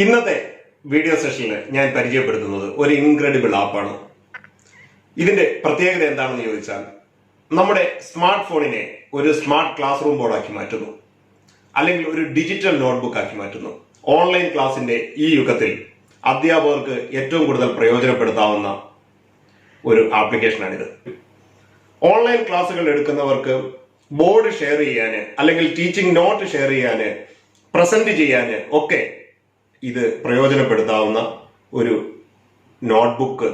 ഇന്നത്തെ വീഡിയോ സെഷനിൽ ഞാൻ പരിചയപ്പെടുത്തുന്നത് ഒരു ഇൻക്രെഡിബിൾ ആപ്പാണ്. ഇതിന്റെ പ്രത്യേകത എന്താണെന്ന് ചോദിച്ചാൽ, നമ്മുടെ സ്മാർട്ട് ഫോണിനെ ഒരു സ്മാർട്ട് ക്ലാസ് റൂം ബോർഡാക്കി മാറ്റുന്നു, അല്ലെങ്കിൽ ഒരു ഡിജിറ്റൽ നോട്ട്ബുക്ക് ആക്കി മാറ്റുന്നു. ഓൺലൈൻ ക്ലാസിന്റെ ഈ യുഗത്തിൽ അധ്യാപകർക്ക് ഏറ്റവും കൂടുതൽ പ്രയോജനപ്പെടുത്താവുന്ന ഒരു ആപ്ലിക്കേഷനാണിത്. ഓൺലൈൻ ക്ലാസ്സുകൾ എടുക്കുന്നവർക്ക് ബോർഡ് ഷെയർ ചെയ്യാന്, അല്ലെങ്കിൽ ടീച്ചിങ് നോട്ട് ഷെയർ ചെയ്യാന്, പ്രസന്റ് ചെയ്യാന് ഒക്കെ ഇത് പ്രയോജനപ്പെടുത്താവുന്ന ഒരു നോട്ട്ബുക്ക്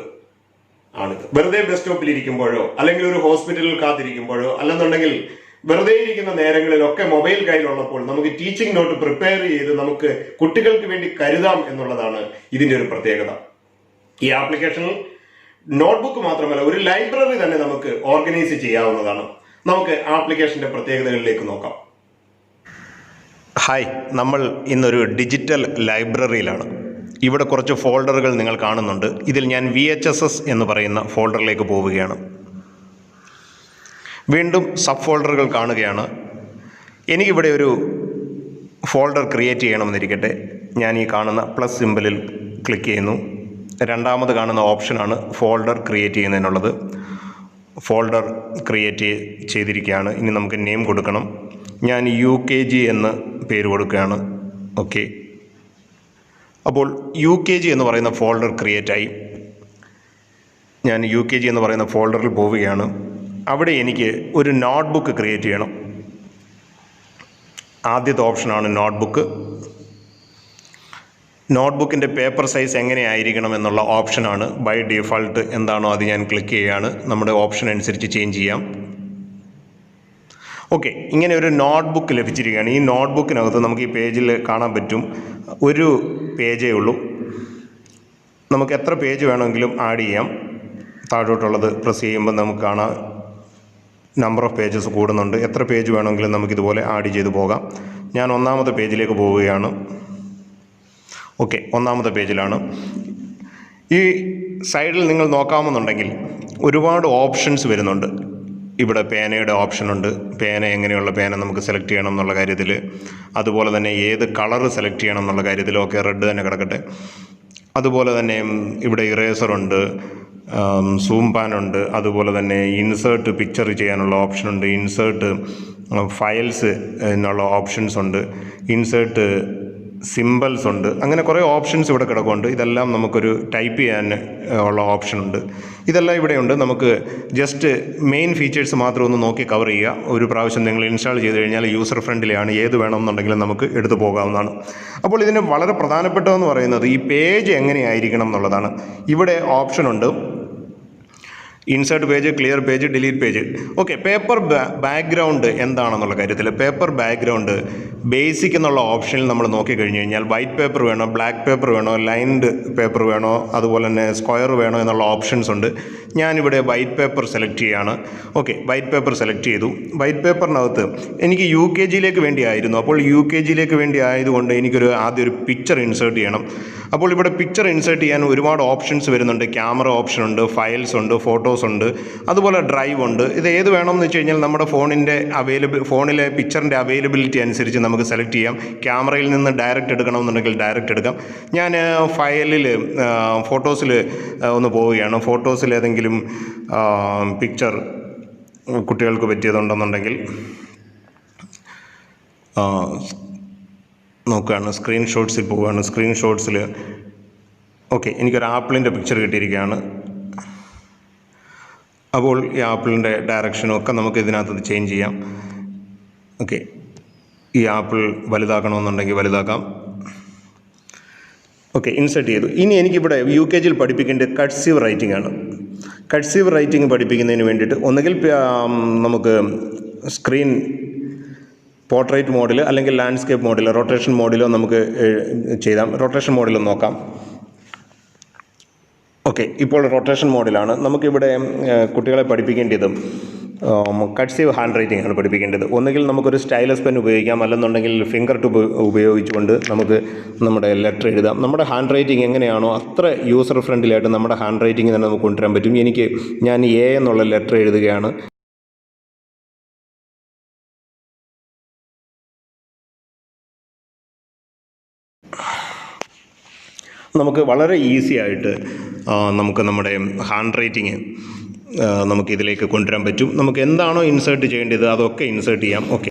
ആണിത്. വെറുതെ ബസ് സ്റ്റോപ്പിൽ ഇരിക്കുമ്പോഴോ, അല്ലെങ്കിൽ ഒരു ഹോസ്പിറ്റലിൽ കാത്തിരിക്കുമ്പോഴോ, അല്ലെന്നുണ്ടെങ്കിൽ വെറുതെ ഇരിക്കുന്ന നേരങ്ങളിലൊക്കെ മൊബൈൽ കയ്യിലുള്ളപ്പോൾ നമുക്ക് ടീച്ചിങ് നോട്ട് പ്രിപ്പയർ ചെയ്ത് നമുക്ക് കുട്ടികൾക്ക് വേണ്ടി കരുതാം എന്നുള്ളതാണ് ഇതിന്റെ ഒരു പ്രത്യേകത. ഈ ആപ്ലിക്കേഷനിൽ നോട്ട്ബുക്ക് മാത്രമല്ല, ഒരു ലൈബ്രറി തന്നെ നമുക്ക് ഓർഗനൈസ് ചെയ്യാവുന്നതാണ്. നമുക്ക് ആപ്ലിക്കേഷന്റെ പ്രത്യേകതകളിലേക്ക് നോക്കാം. ഹായ്, നമ്മൾ ഇന്നൊരു ഡിജിറ്റൽ ലൈബ്രറിയിലാണ്. ഇവിടെ കുറച്ച് ഫോൾഡറുകൾ നിങ്ങൾ കാണുന്നുണ്ട്. ഇതിൽ ഞാൻ VHSS എന്ന് പറയുന്ന ഫോൾഡറിലേക്ക് പോവുകയാണ്. വീണ്ടും സബ് ഫോൾഡറുകൾ കാണുകയാണ്. എനിക്കിവിടെ ഒരു ഫോൾഡർ ക്രിയേറ്റ് ചെയ്യണമെന്നിരിക്കട്ടെ. ഞാൻ ഈ കാണുന്ന പ്ലസ് സിമ്പലിൽ ക്ലിക്ക് ചെയ്യുന്നു. രണ്ടാമത് കാണുന്ന ഓപ്ഷനാണ് ഫോൾഡർ ക്രിയേറ്റ് ചെയ്യുന്നതിനുള്ളത്. ഫോൾഡർ ക്രിയേറ്റ് ചെയ്തിരിക്കുകയാണ്. ഇനി നമുക്ക് നെയിം കൊടുക്കണം. ഞാൻ UKG എന്ന് പേര് കൊടുക്കുകയാണ്. ഓക്കെ, അപ്പോൾ UKG എന്ന് പറയുന്ന ഫോൾഡർ ക്രിയേറ്റായി. ഞാൻ UKG എന്ന് പറയുന്ന ഫോൾഡറിൽ പോവുകയാണ്. അവിടെ എനിക്ക് ഒരു നോട്ട്ബുക്ക് ക്രിയേറ്റ് ചെയ്യണം. ആദ്യത്തെ ഓപ്ഷനാണ് നോട്ട്ബുക്ക്. നോട്ട്ബുക്കിൻ്റെ പേപ്പർ സൈസ് എങ്ങനെയായിരിക്കണം എന്നുള്ള ഓപ്ഷനാണ്. ബൈ ഡിഫാൾട്ട് എന്താണോ അത് ഞാൻ ക്ലിക്ക് ചെയ്യുകയാണ്. നമ്മുടെ ഓപ്ഷൻ അനുസരിച്ച് ചേഞ്ച് ചെയ്യാം. ഓക്കെ, ഇങ്ങനെ ഒരു നോട്ട്ബുക്ക് ലഭിച്ചിരിക്കുകയാണ്. ഈ നോട്ട്ബുക്കിനകത്ത് നമുക്ക് ഈ പേജിൽ കാണാൻ പറ്റും, ഒരു പേജേ ഉള്ളൂ. നമുക്ക് എത്ര പേജ് വേണമെങ്കിലും ആഡ് ചെയ്യാം. താഴോട്ടുള്ളത് പ്രസ് ചെയ്യുമ്പോൾ നമുക്ക് കാണാം നമ്പർ ഓഫ് പേജസ് കൂടുന്നുണ്ട്. എത്ര പേജ് വേണമെങ്കിലും നമുക്കിതുപോലെ ആഡ് ചെയ്ത് പോകാം. ഞാൻ ഒന്നാമത്തെ പേജിലേക്ക് പോവുകയാണ്. ഓക്കെ, ഒന്നാമത്തെ പേജിലാണ്. ഈ സൈഡിൽ നിങ്ങൾ നോക്കാമെന്നുണ്ടെങ്കിൽ ഒരുപാട് ഓപ്ഷൻസ് വരുന്നുണ്ട്. ഇവിടെ പേനയുടെ ഓപ്ഷനുണ്ട്. പേന എങ്ങനെയുള്ള പേന നമുക്ക് സെലക്ട് ചെയ്യണം എന്നുള്ള കാര്യത്തിൽ, അതുപോലെ തന്നെ ഏത് കളറ് സെലക്ട് ചെയ്യണം എന്നുള്ള കാര്യത്തിലൊക്കെ റെഡ് തന്നെ കിടക്കട്ടെ. അതുപോലെ തന്നെ ഇവിടെ ഇറേസറുണ്ട്, സൂം പാനുണ്ട്, അതുപോലെ തന്നെ ഇൻസേർട്ട് പിക്ചർ ചെയ്യാനുള്ള ഓപ്ഷനുണ്ട്, ഇൻസേർട്ട് ഫയൽസ് എന്നുള്ള ഓപ്ഷൻസ് ഉണ്ട്, ഇൻസേർട്ട് സിമ്പിൾസ് ഉണ്ട്. അങ്ങനെ കുറേ ഓപ്ഷൻസ് ഇവിടെ കിടക്കുന്നുണ്ട്. ഇതെല്ലാം നമുക്കൊരു ടൈപ്പ് ചെയ്യാൻ ഉള്ള ഓപ്ഷനുണ്ട്. ഇതെല്ലാം ഇവിടെയുണ്ട്. നമുക്ക് ജസ്റ്റ് മെയിൻ ഫീച്ചേഴ്സ് മാത്രം ഒന്ന് നോക്കി കവർ ചെയ്യുക. ഒരു പ്രാവശ്യം നിങ്ങൾ ഇൻസ്റ്റാൾ ചെയ്ത് കഴിഞ്ഞാൽ യൂസർ ഫ്രണ്ട്ലിയാണ്. ഏത് വേണമെന്നുണ്ടെങ്കിലും നമുക്ക് എടുത്തു പോകാവുന്നതാണ്. അപ്പോൾ ഇതിന് വളരെ പ്രധാനപ്പെട്ടതെന്ന് പറയുന്നത് ഈ പേജ് എങ്ങനെയായിരിക്കണം എന്നുള്ളതാണ്. ഇവിടെ ഓപ്ഷനുണ്ട്, insert page, clear page, delete page. Okay, paper background എന്താണെന്നുള്ള കാര്യത്തിൽ പേപ്പർ ബാക്ക്ഗ്രൗണ്ട് ബേസിക് എന്നുള്ള ഓപ്ഷനിൽ നമ്മൾ നോക്കിക്കഴിഞ്ഞ് കഴിഞ്ഞാൽ വൈറ്റ് പേപ്പർ വേണോ, ബ്ലാക്ക് പേപ്പർ വേണോ, ലൈൻഡ് പേപ്പർ വേണോ, അതുപോലെ തന്നെ സ്ക്വയർ വേണോ എന്നുള്ള ഓപ്ഷൻസ് ഉണ്ട്. ഞാനിവിടെ വൈറ്റ് പേപ്പർ സെലക്ട് ചെയ്യുകയാണ്. ഓക്കെ, വൈറ്റ് പേപ്പർ സെലക്ട് ചെയ്തു. വൈറ്റ് പേപ്പറിനകത്ത് എനിക്ക് UKGയിലേക്ക് വേണ്ടിയായിരുന്നു. അപ്പോൾ UKGയിലേക്ക് വേണ്ടി ആയതുകൊണ്ട് എനിക്കൊരു ആദ്യം ഒരു പിക്ചർ ഇൻസേർട്ട് ചെയ്യണം. അപ്പോൾ ഇവിടെ പിക്ചർ ഇൻസേർട്ട് ചെയ്യാൻ ഒരുപാട് ഓപ്ഷൻസ് വരുന്നുണ്ട്. ക്യാമറ ഓപ്ഷൻ ഉണ്ട്, ഫയൽസ് ഉണ്ട്, ഫോട്ടോസ് ഉണ്ട്, അതുപോലെ ഡ്രൈവ് ഉണ്ട്. ഇത് ഏത് വേണമെന്ന് വെച്ച് കഴിഞ്ഞാൽ നമ്മുടെ ഫോണിലെ പിക്ചറിൻ്റെ അവൈലബിലിറ്റി അനുസരിച്ച് നമുക്ക് സെലക്ട് ചെയ്യാം. ക്യാമറയിൽ നിന്ന് ഡയറക്റ്റ് എടുക്കണമെന്നുണ്ടെങ്കിൽ ഡയറക്റ്റ് എടുക്കാം. ഞാൻ ഫോട്ടോസിൽ ഒന്ന് പോവുകയാണ്. ഫോട്ടോസിൽ ഏതെങ്കിലും പിക്ചർ കുട്ടികൾക്ക് പറ്റിയതുണ്ടെന്നുണ്ടെങ്കിൽ നോക്കുകയാണ്. സ്ക്രീൻഷോട്ട്സിൽ പോവുകയാണ്. സ്ക്രീൻഷോട്ട്സിൽ ഓക്കെ, എനിക്കൊരു ആപ്പിളിൻ്റെ പിക്ചർ കിട്ടിയിരിക്കുകയാണ്. അപ്പോൾ ഈ ആപ്പിളിൻ്റെ ഡയറക്ഷനും ഒക്കെ നമുക്ക് ഇതിനകത്ത് ചേഞ്ച് ചെയ്യാം. ഓക്കെ, ഈ ആപ്പിൾ വലുതാക്കണമെന്നുണ്ടെങ്കിൽ വലുതാക്കാം. ഓക്കെ, ഇൻസേർട്ട് ചെയ്തു. ഇനി എനിക്കിവിടെ UKGയിൽ പഠിപ്പിക്കേണ്ടത് കട്സീവ് റൈറ്റിംഗ് ആണ്. കട്സീവ് റൈറ്റിംഗ് പഠിപ്പിക്കുന്നതിന് വേണ്ടിയിട്ട് ഒന്നുകിൽ നമുക്ക് സ്ക്രീൻ പോർട്രേറ്റ് മോഡിൽ, അല്ലെങ്കിൽ ലാൻഡ്സ്കേപ്പ് മോഡിൽ, റൊട്ടേഷൻ മോഡിലോ നമുക്ക് ചെയ്യാം. റൊട്ടേഷൻ മോഡിൽ നോക്കാം. ഓക്കെ, ഇപ്പോൾ റൊട്ടേഷൻ മോഡിലാണ്. നമുക്കിവിടെ കുട്ടികളെ പഠിപ്പിക്കേണ്ടത് കട്സീവ് ഹാൻഡ് റൈറ്റിംഗ് ആണ് പഠിപ്പിക്കേണ്ടത്. ഒന്നുകിൽ നമുക്കൊരു സ്റ്റൈലസ് പെൻ ഉപയോഗിക്കാം, അല്ലെന്നുണ്ടെങ്കിൽ ഫിംഗർ ടിപ്പ് ഉപയോഗിച്ചുകൊണ്ട് നമുക്ക് നമ്മുടെ ലെറ്റർ എഴുതാം. നമ്മുടെ ഹാൻഡ് റൈറ്റിംഗ് എങ്ങനെയാണോ അത്ര യൂസർ ഫ്രണ്ട്ലി ആയിട്ട് നമ്മുടെ ഹാൻഡ് റൈറ്റിംഗ് തന്നെ നമുക്ക് കൊണ്ടുവരാൻ പറ്റും. ഞാൻ A എന്നുള്ള ലെറ്റർ എഴുതുകയാണ്. നമുക്ക് വളരെ ഈസി ആയിട്ട് നമുക്ക് നമ്മുടെ ഹാൻഡ് റൈറ്റിങ് നമുക്കിതിലേക്ക് കൊണ്ടുവരാൻ പറ്റും. നമുക്ക് എന്താണോ ഇൻസേർട്ട് ചെയ്യേണ്ടത് അതൊക്കെ ഇൻസേർട്ട് ചെയ്യാം. ഓക്കെ,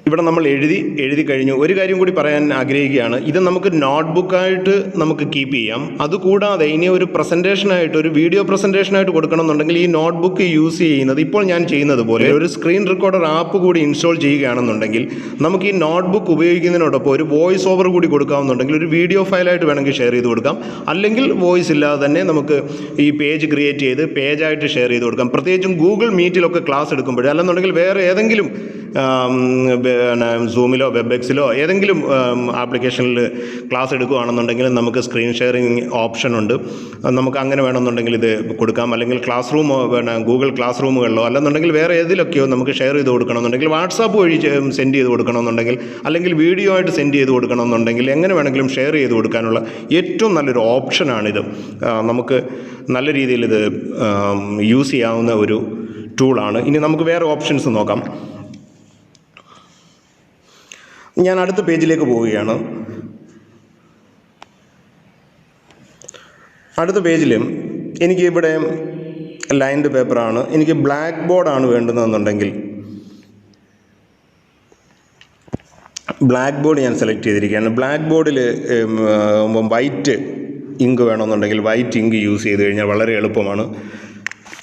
ഇവിടെ നമ്മൾ എഴുതി കഴിഞ്ഞു. ഒരു കാര്യം കൂടി പറയാൻ ആഗ്രഹിക്കുകയാണ്. ഇത് നമുക്ക് നോട്ട്ബുക്കായിട്ട് നമുക്ക് കീപ്പ് ചെയ്യാം. അതുകൂടാതെ ഇനി ഒരു പ്രസൻറ്റേഷനായിട്ട്, ഒരു വീഡിയോ പ്രസൻറ്റേഷനായിട്ട് കൊടുക്കണമെന്നുണ്ടെങ്കിൽ ഈ നോട്ട്ബുക്ക് യൂസ് ചെയ്യുന്നത് ഇപ്പോൾ ഞാൻ ചെയ്യുന്നത് പോലെ ഒരു സ്ക്രീൻ റെക്കോർഡർ ആപ്പ് കൂടി ഇൻസ്റ്റാൾ ചെയ്യുകയാണെന്നുണ്ടെങ്കിൽ നമുക്ക് ഈ നോട്ട്ബുക്ക് ഉപയോഗിക്കുന്നതിനോടൊപ്പം ഒരു വോയിസ് ഓവർ കൂടി കൊടുക്കാമെന്നുണ്ടെങ്കിൽ ഒരു വീഡിയോ ഫയലായിട്ട് വേണമെങ്കിൽ ഷെയർ ചെയ്ത് കൊടുക്കാം. അല്ലെങ്കിൽ വോയിസ് ഇല്ലാതെ തന്നെ നമുക്ക് ഈ പേജ് ക്രിയേറ്റ് ചെയ്ത് പേജായിട്ട് ഷെയർ ചെയ്ത് കൊടുക്കാം. പ്രത്യേകിച്ചും ഗൂഗിൾ മീറ്റിലൊക്കെ ക്ലാസ് എടുക്കുമ്പോൾ, അല്ലെന്നുണ്ടെങ്കിൽ വേറെ ഏതെങ്കിലും സൂമിലോ വെബ്എക്സിലോ ഏതെങ്കിലും ആപ്ലിക്കേഷനിൽ ക്ലാസ് എടുക്കുകയാണെന്നുണ്ടെങ്കിൽ നമുക്ക് സ്ക്രീൻ ഷെയറിങ് ഓപ്ഷൻ ഉണ്ട്. നമുക്ക് അങ്ങനെ വേണമെന്നുണ്ടെങ്കിൽ ഇത് കൊടുക്കാം. അല്ലെങ്കിൽ ക്ലാസ് റൂമോ ഗൂഗിൾ ക്ലാസ് റൂമുകളിലോ അല്ലെന്നുണ്ടെങ്കിൽ വേറെ ഏതിലൊക്കെയോ നമുക്ക് ഷെയർ ചെയ്ത് കൊടുക്കണമെന്നുണ്ടെങ്കിൽ വാട്സാപ്പ് വഴി സെൻഡ് ചെയ്ത് കൊടുക്കണമെന്നുണ്ടെങ്കിൽ അല്ലെങ്കിൽ വീഡിയോ ആയിട്ട് സെൻഡ് ചെയ്ത് കൊടുക്കണമെന്നുണ്ടെങ്കിൽ എങ്ങനെ വേണമെങ്കിലും ഷെയർ ചെയ്ത് കൊടുക്കാനുള്ള ഏറ്റവും നല്ലൊരു ഓപ്ഷനാണിത്. നമുക്ക് നല്ല രീതിയിൽ ഇത് യൂസ് ചെയ്യാവുന്ന ഒരു ടൂളാണ്. ഇനി നമുക്ക് വേറെ ഓപ്ഷൻസ് നോക്കാം. ഞാൻ അടുത്ത പേജിലേക്ക് പോവുകയാണ്. അടുത്ത പേജിൽ എനിക്ക് ഇവിടെ ലൈൻഡ് പേപ്പറാണ്, എനിക്ക് ബ്ലാക്ക് ബോർഡാണ് വേണ്ടുന്നതെന്നുണ്ടെങ്കിൽ ബ്ലാക്ക് ബോർഡ് ഞാൻ സെലക്ട് ചെയ്തിരിക്കുകയാണ്. ബ്ലാക്ക് ബോർഡിൽ വൈറ്റ് ഇങ്ക് വേണമെന്നുണ്ടെങ്കിൽ വൈറ്റ് ഇങ്ക് യൂസ് ചെയ്ത് കഴിഞ്ഞാൽ വളരെ എളുപ്പമാണ്.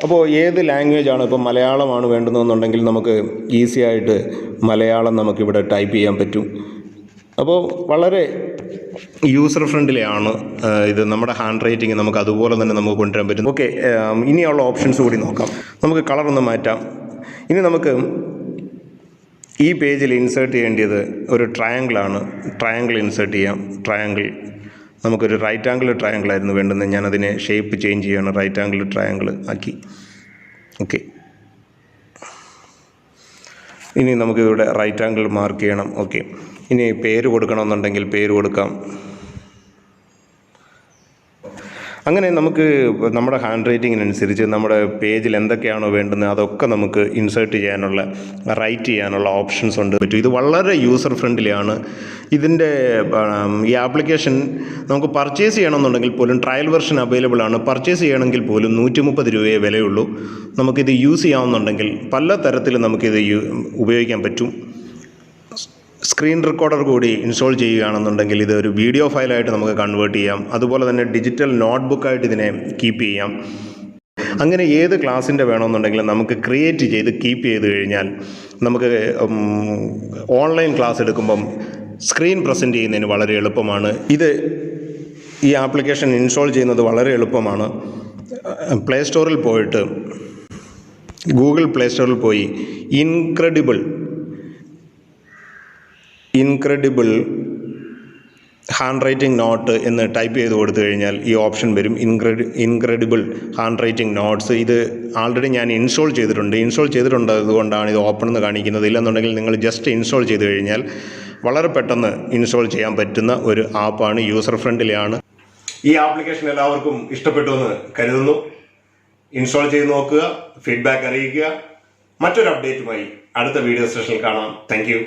അപ്പോൾ ഏത് ലാംഗ്വേജാണ്, ഇപ്പോൾ മലയാളമാണ് വേണ്ടുന്നതെന്നുണ്ടെങ്കിൽ നമുക്ക് ഈസി ആയിട്ട് മലയാളം നമുക്കിവിടെ ടൈപ്പ് ചെയ്യാൻ പറ്റും. അപ്പോൾ വളരെ യൂസർ ഫ്രണ്ട്ലി ആണ് ഇത്. നമ്മുടെ ഹാൻഡ് റൈറ്റിംഗ് നമുക്ക് അതുപോലെ തന്നെ നമുക്ക് കൊണ്ടുവരാൻ പറ്റും. ഓക്കെ, ഇനിയുള്ള ഓപ്ഷൻസ് കൂടി നോക്കാം. നമുക്ക് കളറൊന്ന് മാറ്റാം. ഇനി നമുക്ക് ഈ പേജിൽ ഇൻസേർട്ട് ചെയ്യേണ്ടത് ഒരു ട്രയാങ്കിളാണ്. ട്രയാങ്കിൾ ഇൻസേർട്ട് ചെയ്യാം. ട്രയാങ്കിൾ നമുക്കൊരു റൈറ്റ് ആംഗിൾ ട്രയാങ്കിൾ ആയിരുന്നു വേണ്ടുന്നത്. ഞാനതിനെ ഷേപ്പ് ചേഞ്ച് ചെയ്യണം, റൈറ്റ് ആംഗിൾ ട്രയാങ്കിൾ ആക്കി. ഓക്കെ, ഇനി നമുക്കിവിടെ റൈറ്റ് ആംഗിൾ മാർക്ക് ചെയ്യണം. ഓക്കെ, ഇനി പേര് കൊടുക്കണമെന്നുണ്ടെങ്കിൽ പേര് കൊടുക്കാം. അങ്ങനെ നമുക്ക് നമ്മുടെ ഹാൻഡ് റൈറ്റിങ്ങിനനുസരിച്ച് നമ്മുടെ പേജിൽ എന്തൊക്കെയാണോ വേണ്ടുന്നത് അതൊക്കെ നമുക്ക് ഇൻസേർട്ട് ചെയ്യാനുള്ള, റൈറ്റ് ചെയ്യാനുള്ള ഓപ്ഷൻസ് ഉണ്ട്. ഇത് വളരെ യൂസർ ഫ്രണ്ട്ലി ആണ്. ഇതിൻ്റെ ഈ ആപ്ലിക്കേഷൻ നമുക്ക് പർച്ചേസ് ചെയ്യണമെന്നുണ്ടെങ്കിൽ പോലും ട്രയൽ വെർഷൻ അവൈലബിൾ ആണ്. പർച്ചേസ് ചെയ്യണമെങ്കിൽ പോലും 130 രൂപയെ വിലയുള്ളൂ. നമുക്കിത് യൂസ് ചെയ്യാവുന്നുണ്ടെങ്കിൽ പല തരത്തിൽ നമുക്കിത് ഉപയോഗിക്കാൻ പറ്റും. സ്ക്രീൻ റെക്കോർഡർ കൂടി ഇൻസ്റ്റാൾ ചെയ്യുകയാണെന്നുണ്ടെങ്കിൽ ഇത് ഒരു വീഡിയോ ഫയലായിട്ട് നമുക്ക് കൺവേർട്ട് ചെയ്യാം. അതുപോലെ തന്നെ ഡിജിറ്റൽ നോട്ട്ബുക്കായിട്ട് ഇതിനെ കീപ്പ് ചെയ്യാം. അങ്ങനെ ഏത് ക്ലാസ്സിൻ്റെ വേണമെന്നുണ്ടെങ്കിലും നമുക്ക് ക്രിയേറ്റ് ചെയ്ത് കീപ്പ് ചെയ്ത് കഴിഞ്ഞാൽ നമുക്ക് ഓൺലൈൻ ക്ലാസ് എടുക്കുമ്പം സ്ക്രീൻ പ്രസൻറ്റ് ചെയ്യുന്നതിന് വളരെ എളുപ്പമാണ്. ഈ ആപ്ലിക്കേഷൻ ഇൻസ്റ്റാൾ ചെയ്യുന്നത് വളരെ എളുപ്പമാണ്. പ്ലേ സ്റ്റോറിൽ പോയിട്ട്, ഗൂഗിൾ പ്ലേ സ്റ്റോറിൽ പോയി ഇൻക്രെഡിബിൾ ഹാൻഡ് റൈറ്റിംഗ് നോട്ട് എന്ന് ടൈപ്പ് ചെയ്ത് കൊടുത്തു കഴിഞ്ഞാൽ ഈ ഓപ്ഷൻ വരും. Incredible hand writing notes. ഇത് ആൾറെഡി ഞാൻ ഇൻസ്റ്റാൾ ചെയ്തിട്ടുണ്ട്. അതുകൊണ്ടാണ് ഇത് ഓപ്പൺ എന്ന് കാണിക്കുന്നത്. ഇല്ലെന്നുണ്ടെങ്കിൽ നിങ്ങൾ ജസ്റ്റ് ഇൻസ്റ്റാൾ ചെയ്ത് കഴിഞ്ഞാൽ വളരെ പെട്ടെന്ന് ഇൻസ്റ്റാൾ ചെയ്യാൻ പറ്റുന്ന ഒരു ആപ്പാണ്. യൂസർ ഫ്രണ്ട്ലി ആണ്. ഈ ആപ്ലിക്കേഷൻ എല്ലാവർക്കും ഇഷ്ടപ്പെട്ടു എന്ന് കരുതുന്നു. ഇൻസ്റ്റാൾ ചെയ്ത് നോക്കുക, ഫീഡ്ബാക്ക് അറിയിക്കുക. മറ്റൊരു അപ്ഡേറ്റുമായി അടുത്ത വീഡിയോ സെഷനിൽ കാണാം. Thank you.